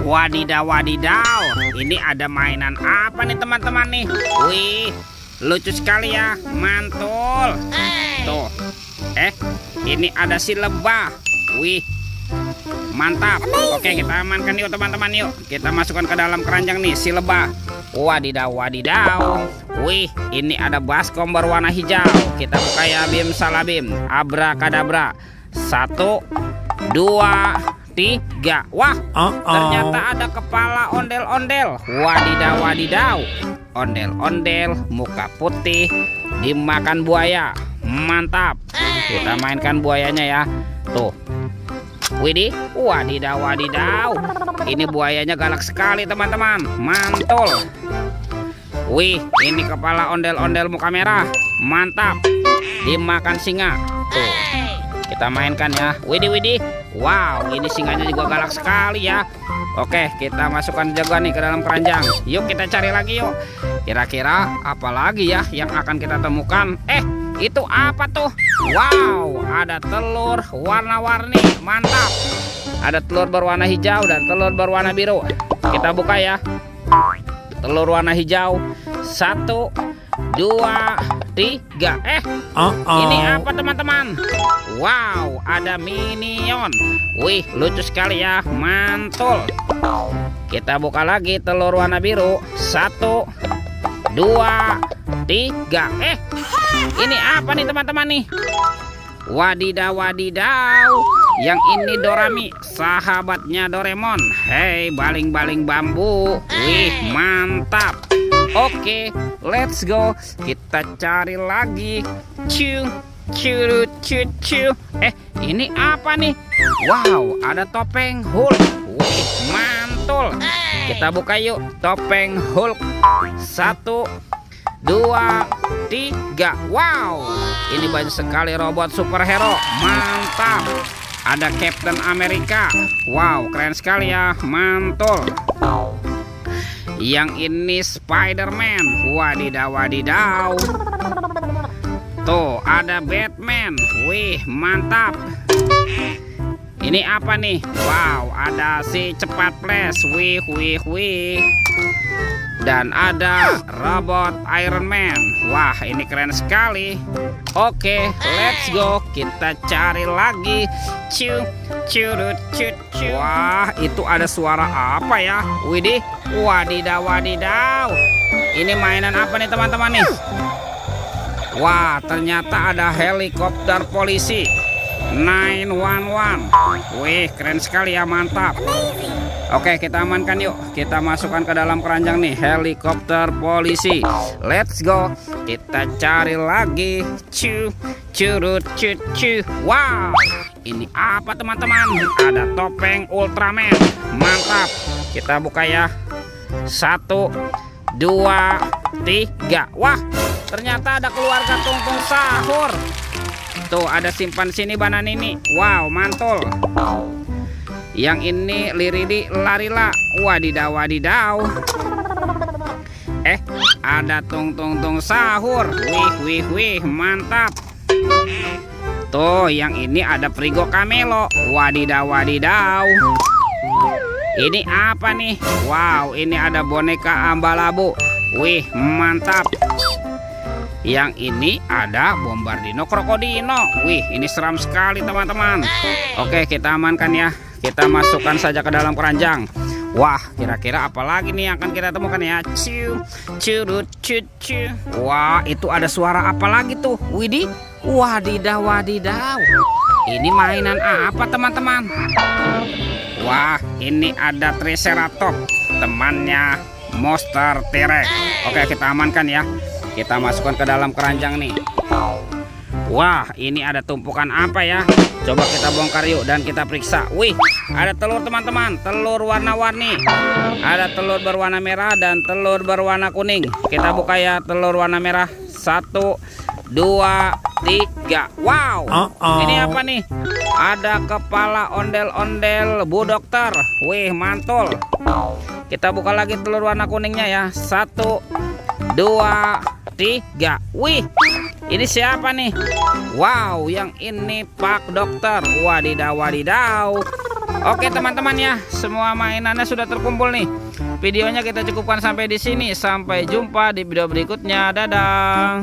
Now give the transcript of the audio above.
Wadidaw, wadidaw. Ini ada mainan apa nih teman-teman nih? Wih, lucu sekali ya, mantul. Tuh, ini ada si lebah. Wih, mantap. Oke, kita amankan yuk teman-teman yuk. Kita masukkan ke dalam keranjang nih si lebah. Wadidaw, wadidaw. Wih, ini ada baskom berwarna hijau. Kita buka ya, bim salabim, abrakadabra. 1, 2, 3. Wah, ternyata ada kepala ondel-ondel. Wadidaw, wadidaw. Ondel-ondel, muka putih, dimakan buaya. Mantap. Kita mainkan buayanya ya. Tuh. Widih, wadidaw, wadidaw. Ini buayanya galak sekali teman-teman. Mantul. Wih, ini kepala ondel-ondel muka merah. Mantap. Dimakan singa. Tuh. Kita mainkan ya. Widih, widih. Wow, ini singanya juga galak sekali ya. Oke, kita masukkan juga nih ke dalam keranjang. Yuk kita cari lagi yuk. Kira-kira apa lagi ya yang akan kita temukan? Itu apa tuh? Wow, ada telur warna-warni. Mantap. Ada telur berwarna hijau dan telur berwarna biru. Kita buka ya. Telur warna hijau. 1, 2, 3. Ini apa teman-teman? Wow, ada minion. Wih, lucu sekali ya. Mantul. Kita buka lagi telur warna biru. 1, 2, 3. Ini apa nih teman-teman nih? Wadidaw, wadidaw. Yang ini Dorami, sahabatnya Doraemon. Hei, baling-baling bambu. Wih, mantap. Oke, let's go. Kita cari lagi. Cu, cu, cu, cu. Ini apa nih? Wow, ada topeng Hulk. Wih, mantul. Kita buka yuk topeng Hulk. 1, 2, 3. Wow, ini banyak sekali robot superhero. Mantap. Ada Captain America. Wow, keren sekali ya. Mantul. Yang ini Spider-Man. Wadidaw, wadidaw. Tuh, ada Batman. Wih, mantap. Ini apa nih? Wow, ada si cepat flash. Wih, wih, wih. Dan ada robot Iron Man. Wah, ini keren sekali. Oke, let's go. Kita cari lagi. Cu, curut, cu, cu. Wah, itu ada suara apa ya? Widih, wadidaw, wadidaw. Ini mainan apa nih teman-teman nih? Wah, ternyata ada helikopter polisi 911. Wih, keren sekali ya, mantap. Oke, kita amankan yuk. Kita masukkan ke dalam keranjang nih helikopter polisi. Let's go. Kita cari lagi. Cu, curut, cu, cu. Wow, ini apa teman-teman? Ada topeng Ultraman. Mantap. Kita buka ya. 1, 2, 3. Wah, ternyata ada keluarga Tungtung Sahur. Tuh, ada simpan sini banan ini. Wow, mantul. Yang ini Liridi Larila. Wadidaw, wadidaw. Ada Tung Sahur. Wih, wih, wih, mantap. Tuh, yang ini ada Frigo Camelo. Wadidaw, wadidaw. Ini apa nih? Wow, ini ada boneka Ambalabu. Wih, mantap. Yang ini ada Bombardino Krokodino. Wih, ini seram sekali teman-teman. Oke, kita amankan ya. Kita masukkan saja ke dalam keranjang. Wah, kira-kira apa lagi nih yang akan kita temukan ya? Ciu, curut, cucu. Wah, itu ada suara apa lagi tuh? Widih, wadidaw, wadidaw. Ini mainan apa teman-teman? Wah, ini ada Triceratops, temannya monster T-Rex. Oke, kita amankan ya. Kita masukkan ke dalam keranjang nih. Wah, ini ada tumpukan apa ya? Coba kita bongkar yuk dan kita periksa. Wih, ada telur teman-teman. Telur warna-warni. Ada telur berwarna merah dan telur berwarna kuning. Kita buka ya telur warna merah. 1, 2, 3. Wow, ini apa nih? Ada kepala ondel-ondel Bu Dokter. Wih, mantul. Kita buka lagi telur warna kuningnya ya. 1, 2, 3. Wih, ini siapa nih? Wow, yang ini Pak Dokter. Wadidaw, wadidaw. Oke teman-teman ya, semua mainannya sudah terkumpul nih. Videonya kita cukupkan sampai di sini. Sampai jumpa di video berikutnya. Dadah.